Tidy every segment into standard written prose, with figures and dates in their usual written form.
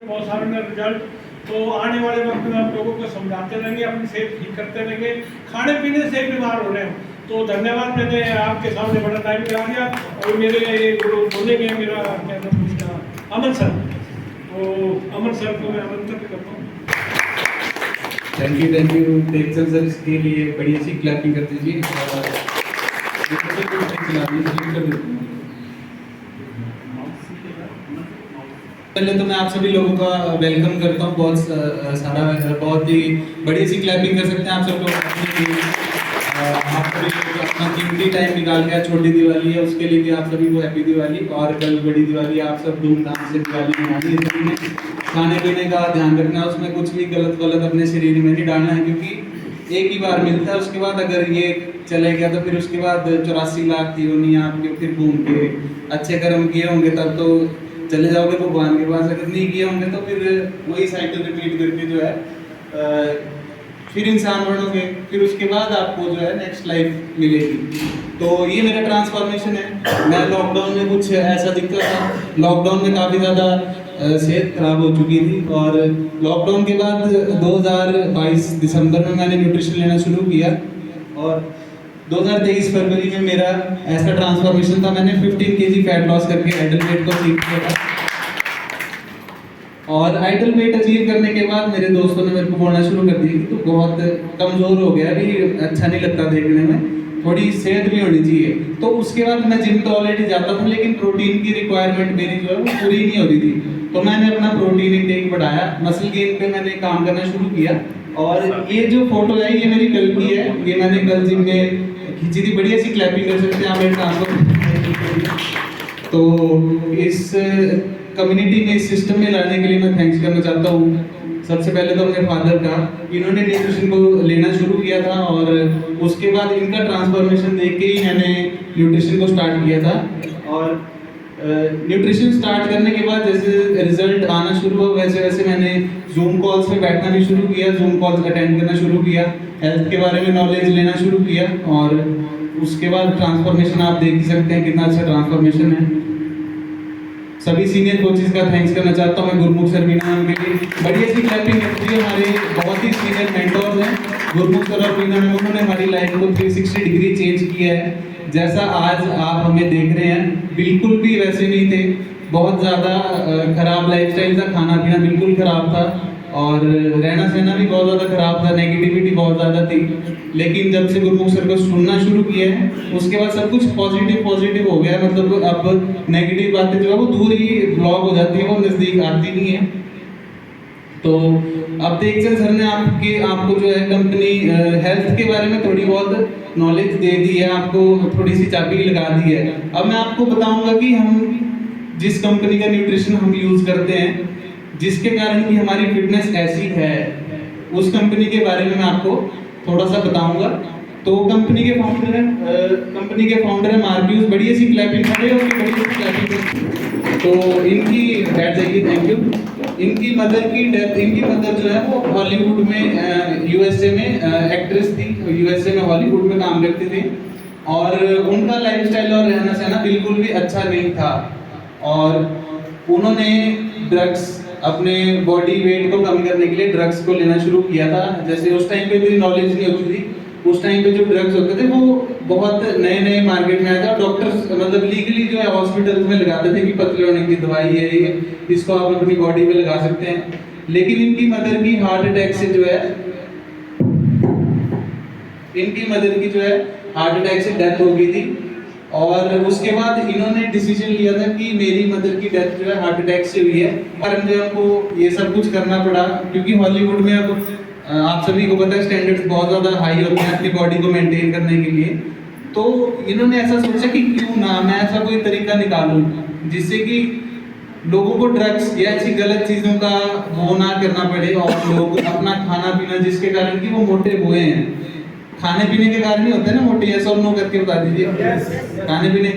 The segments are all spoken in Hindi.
बहुत सारे रिजल्ट। तो आने वाले वक्त में आप लोगों को समझाते रहेंगे, अपनी सेहत ठीक करते रहेंगे, खाने पीने से बीमार हो रहे हैं। तो धन्यवाद, मैंने आपके सामने बड़ा टाइम लगा दिया। और मेरे गुरु बोलेंगे, मेरा क्या नाम उसका, अमन सर। तो अमन सर को मैं आमंत्रित करता हूँ। थैंक यू टेक्सल सर, इसके लिए बड़ी अच्छी क्लैपिंग कर दीजिए। पहले तो मैं आप सभी लोगों का वेलकम करता हूँ। बहुत ही बड़ी सी क्लैपिंग कर सकते हैं आप सब लोग। आप सभी लोग अपना कीमती टाइम निकाल के, छोटी दिवाली है उसके लिए भी आप सभी को हैप्पी दिवाली। और कल बड़ी दिवाली, आप सब धूमधाम से दिवाली मनानी है सभी ने। खाने पीने का ध्यान रखना, उसमें कुछ भी गलत अपने शरीर में नहीं डालना है, क्योंकि एक ही बार मिलता है। उसके बाद अगर ये चले गया तो फिर उसके बाद 84 लाख थी होनी आपके, फिर घूम के अच्छे कर्म किए होंगे तब तो चले जाओगे भगवान के पास। अगर नहीं किए होंगे तो फिर वही साइकिल रिपीट करके जो है फिर इंसान बनोगे, फिर उसके बाद आपको जो है नेक्स्ट लाइफ मिलेगी। तो ये मेरा ट्रांसफॉर्मेशन है। मैं लॉकडाउन में कुछ ऐसा दिखता था, लॉकडाउन में काफ़ी ज़्यादा सेहत खराब हो चुकी थी। और लॉकडाउन के बाद 2022 दिसंबर में मैंने न्यूट्रिशन लेना शुरू किया और 2023 फरवरी में मेरा ऐसा ट्रांसफॉर्मेशन था। मैंने 15 kg फैट लॉस करके आइडल वेट को अचीव किया था। और आइडल वेट अचीव करने के बाद मेरे दोस्तों ने मेरे को बोलना शुरू कर दिया कि तू बहुत कमज़ोर हो गया, अभी अच्छा नहीं लगता देखने में, थोड़ी सेहत भी होनी चाहिए। तो उसके बाद मैं जिम तो ऑलरेडी जाता था, लेकिन प्रोटीन की रिक्वायरमेंट मेरी जो है वो पूरी नहीं हो रही थी। तो मैंने अपना प्रोटीन इंटेक बढ़ाया, मसल गेन पे मैंने काम करना शुरू किया। और ये जो फोटो है ये मेरी कल की है, ये मैंने कल जिम में खींची थी। बढ़िया सी क्लैपिंग कर सकते हैं आप मेरे। तो इस कम्युनिटी में, इस सिस्टम में लाने के लिए मैं थैंक्स करना चाहता हूँ। सबसे पहले तो अपने फादर का, इन्होंने न्यूट्रिशन को लेना शुरू किया था और उसके बाद इनका ट्रांसफॉर्मेशन देख के ही मैंने न्यूट्रिशन को स्टार्ट किया था। और न्यूट्रिशन स्टार्ट करने के बाद जैसे रिजल्ट आना शुरू हुआ, वैसे वैसे मैंने जूम कॉल्स में बैठना भी शुरू किया, जूम कॉल्स अटेंड करना शुरू किया, हेल्थ के बारे में नॉलेज लेना शुरू किया। और उसके बाद ट्रांसफॉर्मेशन आप देख ही सकते हैं कितना अच्छा ट्रांसफॉर्मेशन है। सभी सीनियर कोचेस का थैंक्स करना चाहता हूँ मैं, गुरमुख सर मीना मैम के लिए बड़ी अच्छी क्लैपिंग करती है। हमारे बहुत ही सीनियर मेंटोर्स हैं गुरमुख सर और मीना मैम, उन्होंने हमारी लाइफ को 360 डिग्री चेंज किया है। जैसा आज आप हमें देख रहे हैं बिल्कुल भी वैसे नहीं थे, बहुत ज़्यादा खराब लाइफस्टाइल था, खाना पीना बिल्कुल खराब था और रहना सहना भी बहुत ज़्यादा खराब था, नेगेटिविटी बहुत ज़्यादा थी। लेकिन जब से गुरमुख सर को सुनना शुरू किया है उसके बाद सब कुछ पॉजिटिव हो गया है। मतलब अब नेगेटिव बातें जो है वो दूर ही ब्लॉक हो जाती है, वो नज़दीक आती नहीं है। तो अब टेक्सल सर ने आपको जो है कंपनी हेल्थ के बारे में थोड़ी बहुत नॉलेज दे दी है, आपको थोड़ी सी चाबी लगा दी है। अब मैं आपको बताऊंगा कि हम जिस कंपनी का न्यूट्रिशन हम यूज़ करते हैं, जिसके कारण कि हमारी फिटनेस ऐसी है, उस कंपनी के बारे में मैं आपको थोड़ा सा बताऊंगा। तो कंपनी के फाउंडर है मार्क्यूस। बड़ी ऐसी क्लैपिंग खड़े और बड़ी ऐसी क्लैपिंग। तो इनकी बैठ जाइए, थैंक यू। इनकी मदर की डेथ, इनकी मदर जो है वो हॉलीवुड में यूएसए में एक्ट्रेस थी, यूएसए में हॉलीवुड में काम करती थी और उनका लाइफस्टाइल और रहना सहना बिल्कुल भी अच्छा नहीं था। और उन्होंने ड्रग्स, अपने बॉडी वेट को कम करने के लिए ड्रग्स को लेना शुरू किया था। जैसे उस टाइम पे इतनी नॉलेज नहीं होती थी, उस टाइम पे जो ड्रग्स होते थे वो बहुत नए मार्केट में आया था। डॉक्टर्स मतलब लीगली जो है हॉस्पिटल्स में लगाते थे कि पतले होने की दवाई है ये, इसको आप अपनी बॉडी पे लगा सकते हैं। लेकिन इनकी मदर की हार्ट अटैक से जो है हार्ट अटैक से डेथ हो गई थी। और उसके बाद इन्होंने डिसीजन लिया था कि मेरी मदर की डेथ जो है हार्ट अटैक से हुई है, कारण जो हमको ये सब कुछ करना पड़ा, क्योंकि हॉलीवुड में अब आप सभी को पता है स्टैंडर्ड्स बहुत ज़्यादा हाई होते हैं अपनी बॉडी को मेंटेन करने के लिए। तो इन्होंने ऐसा सोचा कि क्यों ना मैं ऐसा कोई तरीका निकालूं जिससे कि लोगों को ड्रग्स या ऐसी गलत चीज़ों का वो ना करना पड़े और लोग अपना खाना पीना, जिसके कारण कि वो मोटे हुए हैं, खाने पीने के कारण ही होते हैं ना मोटे। यस और नो करके बता दीजिए। खाने पीने,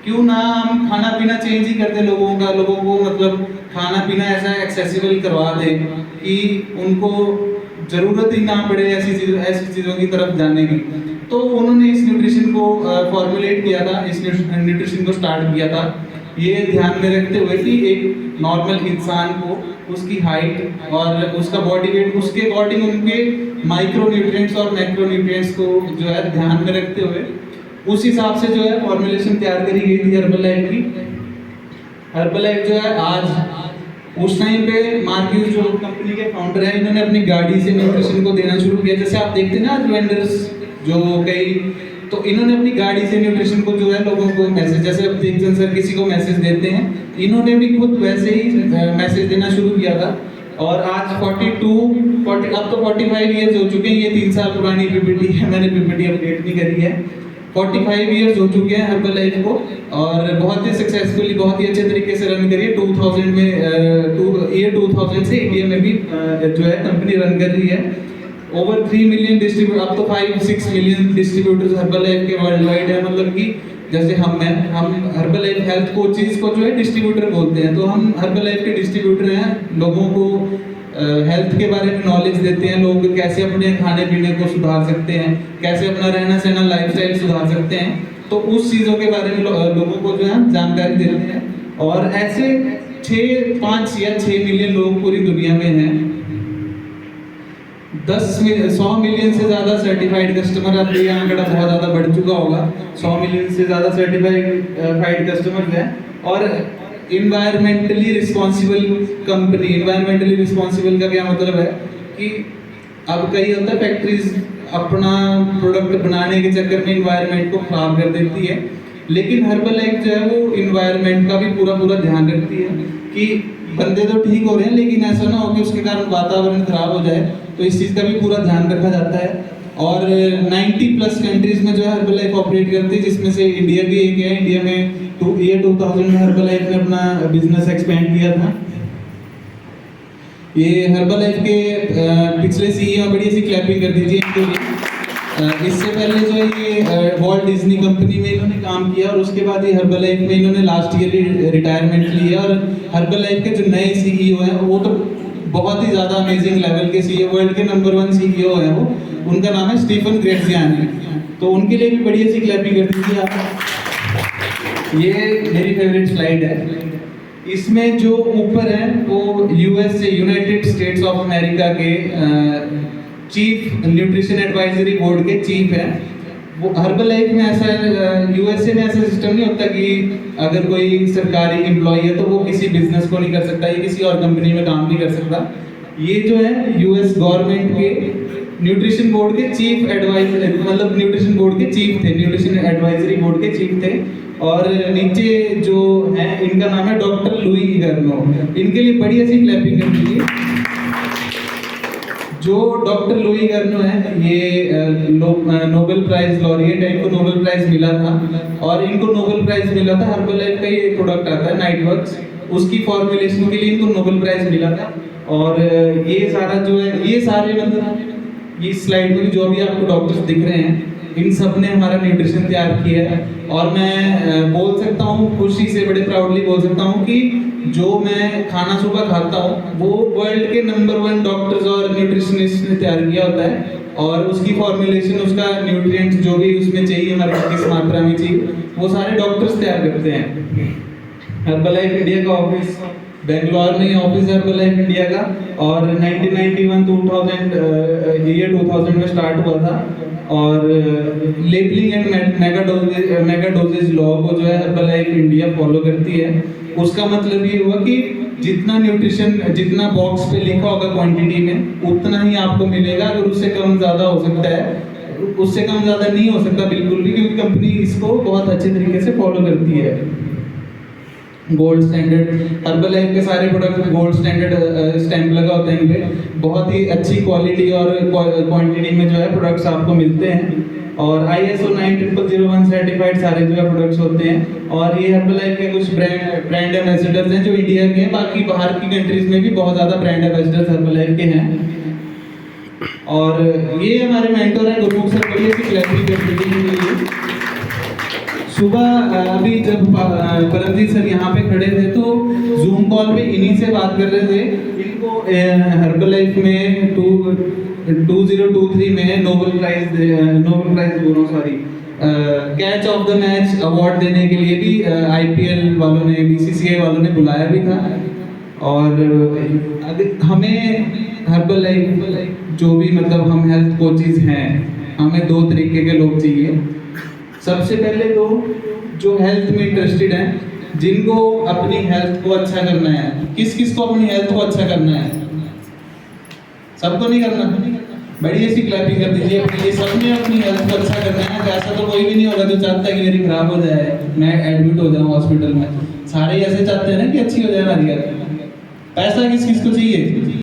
क्यों ना हम खाना पीना चेंज ही करते लोगों को मतलब खाना पीना ऐसा एक्सेसिबल करवा दे कि उनको जरूरत ही ना पड़े ऐसी चीज़ों की तरफ जाने की। तो उन्होंने इस न्यूट्रिशन को फॉर्मुलेट किया था, इस न्यूट्रिशन को स्टार्ट किया था। ये ध्यान में रखते हुए कि एक नॉर्मल इंसान को उसकी हाइट और उसका बॉडी वेट उसके अकॉर्डिंग उनके माइक्रो न्यूट्रिएंट्स और मैक्रो न्यूट्रिएंट्स को जो है ध्यान में रखते हुए उस हिसाब से जो है फॉर्मुलेशन तैयार करी गई थी हर्बलाइफ की। हर्बलाइफ जो है आज उस टाइम पे मार्क्यूज जो कंपनी के फाउंडर हैं, इन्होंने अपनी गाड़ी से न्यूट्रिशन को देना शुरू किया। जैसे आप देखते हैं ना आज वेंडर्स जो कई, तो इन्होंने अपनी गाड़ी से न्यूट्रिशन को जो है लोगों को मैसेज, जैसे अब देखते सर किसी को मैसेज देते हैं, इन्होंने भी खुद वैसे ही मैसेज देना शुरू किया था। और आज 42 अब तो 45 ईयर्स हो चुके हैं, ये 3 साल पुरानी पीपीटी है, मैंने पीपीटी अपडेट नहीं करी है। 45 ईयर्स हो चुके हैं हर्बलाइफ को और बहुत ही सक्सेसफुली बहुत ही अच्छे तरीके से रन करी है। 2000 में ईयर 2000 से इंडिया में भी जो है कंपनी रन कर रही है। ओवर 3 मिलियन डिस्ट्रीब्यूटर, अब तो 5-6 मिलियन डिस्ट्रीब्यूटर्स हर्बलाइफ के वर्ल्ड वाइड है। मतलब कि जैसे हम हर्बलाइफ हेल्थ कोचेस को जो है डिस्ट्रीब्यूटर बोलते हैं, तो हम हर्बलाइफ के डिस्ट्रीब्यूटर हैं। लोगों को हेल्थ के बारे में नॉलेज देते हैं, लोग कैसे अपने खाने पीने को सुधार सकते हैं, कैसे अपना रहना सहना लाइफस्टाइल सुधार सकते हैं, तो उस चीज़ों के बारे में लोगों को जो है जानकारी देते हैं। और ऐसे 5 या 6 मिलियन लोग पूरी दुनिया में हैं। 100 मिलियन से ज़्यादा सर्टिफाइड कस्टमर, अब ये आंकड़ा बहुत ज़्यादा बढ़ चुका होगा, 100 मिलियन से ज़्यादा सर्टिफाइड कस्टमर हैं। और environmentally responsible company, environmentally responsible का क्या मतलब है कि अब कई होता है फैक्ट्रीज अपना प्रोडक्ट बनाने के चक्कर में इन्वायरमेंट को खराब कर देती है, लेकिन हर्बलाइफ जो है वो इन्वायरमेंट का भी पूरा ध्यान रखती है कि बंदे तो ठीक हो रहे हैं लेकिन ऐसा ना हो कि उसके कारण वातावरण खराब हो जाए, तो इस चीज़ का भी पूरा ध्यान रखा जाता है। और 90+ कंट्रीज में जो है हर्बलाइफ ऑपरेट करती है, जिसमें से इंडिया भी एक है। इंडिया में ईयर 2000 में हर्बलाइफ ने अपना बिजनेस एक्सपेंड किया था। ये हर्बलाइफ के पिछले सीईओ बड़ी सी क्लैपिंग कर दीजिए इनके लिए। इससे पहले जो ये वॉल्ट डिज्नी कंपनी में इन्होंने काम किया और उसके बाद ये हर्बलाइफ में इन्होंने लास्ट ईयर रिटायरमेंट ली है। और हर्बलाइफ के जो नए सीईओ हैं वो तो बहुत ही ज़्यादा अमेजिंग लेवल के सीईओ, वर्ल्ड के नंबर 1 सीईओ हैं वो, उनका नाम है स्टीफन ग्रेट्जियानी। तो उनके लिए भी बढ़िया सी क्लैपिंग कर दीजिए आप। ये मेरी फेवरेट स्लाइड है। इसमें जो ऊपर है वो यूएस से यूनाइटेड स्टेट्स ऑफ अमेरिका के चीफ न्यूट्रिशन एडवाइजरी बोर्ड के चीफ है वो। हर्बलाइफ में ऐसा यूएसए में ऐसा सिस्टम नहीं होता कि अगर कोई सरकारी एम्प्लॉय है तो वो किसी बिजनेस को नहीं कर सकता, ये किसी और कंपनी में काम नहीं कर सकता। ये जो है यूएस गवर्नमेंट के न्यूट्रिशन बोर्ड के चीफ एडवाइजर, मतलब न्यूट्रिशन बोर्ड के चीफ थे, न्यूट्रिशन एडवाइजरी बोर्ड के चीफ थे। और नीचे जो है इनका नाम है डॉक्टर लुई गर्नो। इनके लिए बड़ी ऐसी क्लैपिंग कर दीजिए। जो डॉक्टर लुई गर्नो है ये नोबेल प्राइज लॉरिएट है, इनको नोबेल प्राइज मिला था। और इनको नोबेल प्राइज मिला था हर्बलाइफ का ये प्रोडक्ट आता है नाइटवर्क्स, उसकी फॉर्मुलेशन के लिए इनको नोबेल प्राइज मिला था। और ये सारा जो है ये सारे मतलब ये स्लाइड में जो भी आपको डॉक्टर्स दिख रहे हैं इन सब ने हमारा न्यूट्रिशन तैयार किया है। और मैं बोल सकता हूँ खुशी से, बड़े प्राउडली बोल सकता हूँ कि जो मैं खाना सुबह खाता हूँ वो वर्ल्ड के नंबर 1 डॉक्टर्स और न्यूट्रिशनिस्ट ने तैयार किया होता है। और उसकी फॉर्मुलेशन, उसका न्यूट्रिएंट्स जो भी उसमें चाहिए हमारे किस मात्रा में चाहिए, वो सारे डॉक्टर्स तैयार करते हैं। हर्बलाइफ इंडिया का ऑफिस बेंगलोर में ऑफिस है हर्बलाइफ इंडिया का। और 1991 ईयर 2000 में स्टार्ट हुआ था। और labelling and mega doses law को जो है हर्बलाइफ इंडिया फॉलो करती है। उसका मतलब ये हुआ कि जितना न्यूट्रिशन, जितना बॉक्स पे लिखा होगा क्वांटिटी में, उतना ही आपको मिलेगा। अगर उससे कम ज़्यादा हो सकता है, उससे कम ज़्यादा नहीं हो सकता बिल्कुल भी, क्योंकि कंपनी इसको बहुत अच्छे तरीके से फॉलो करती है। गोल्ड स्टैंडर्ड, हर्बलाइफ के सारे प्रोडक्ट गोल्ड स्टैंडर्ड स्टैंप लगा होता है इन पे। बहुत ही अच्छी क्वालिटी और क्वांटिटी में जो है प्रोडक्ट्स आपको मिलते हैं। और ISO 9001 सर्टिफाइड सारे जो है प्रोडक्ट्स होते हैं। और ये हर्बलाइफ के कुछ ब्रांड एम्बेसडर्स हैं जो इंडिया के हैं, बाकी बाहर की कंट्रीज में भी बहुत ज़्यादा ब्रांड एम्बेसडर्स हर्बलाइफ के हैं। और ये हमारे मेंटर हैं गुरमुख सर, बड़ी अच्छी क्लैपिंग करते हैं। सुबह अभी जब परमजीत सर यहाँ पे खड़े थे तो जूम कॉल पे इन्हीं से बात कर रहे थे। इनको हर्बलाइफ में 2023 में नोबेल प्राइज बोलो sorry catch of the match award देने के लिए भी आईपीएल वालों ने, बीसीसीआई वालों ने बुलाया भी था। और हमें हर्बल लाइफ जो भी मतलब हम हेल्थ कोचेज हैं, हमें दो तरीके के लोग चाहिए। सबसे पहले तो जो हेल्थ में इंटरेस्टेड हैं, जिनको अपनी हेल्थ को अच्छा करना है। किस किस को अपनी हेल्थ को अच्छा करना है? सबको नहीं करना? बड़ी ऐसी क्लैपिंग कर दीजिए। ये सबने अपनी हेल्थ को अच्छा करना है। ऐसा तो कोई भी नहीं होगा जो चाहता है कि मेरी खराब हो जाए, मैं एडमिट हो जाऊं हॉस्पिटल में। सारे ऐसे चाहते हैं ना कि अच्छी हो जाए हमारी हेल्थ। पैसा किस किस को चाहिए?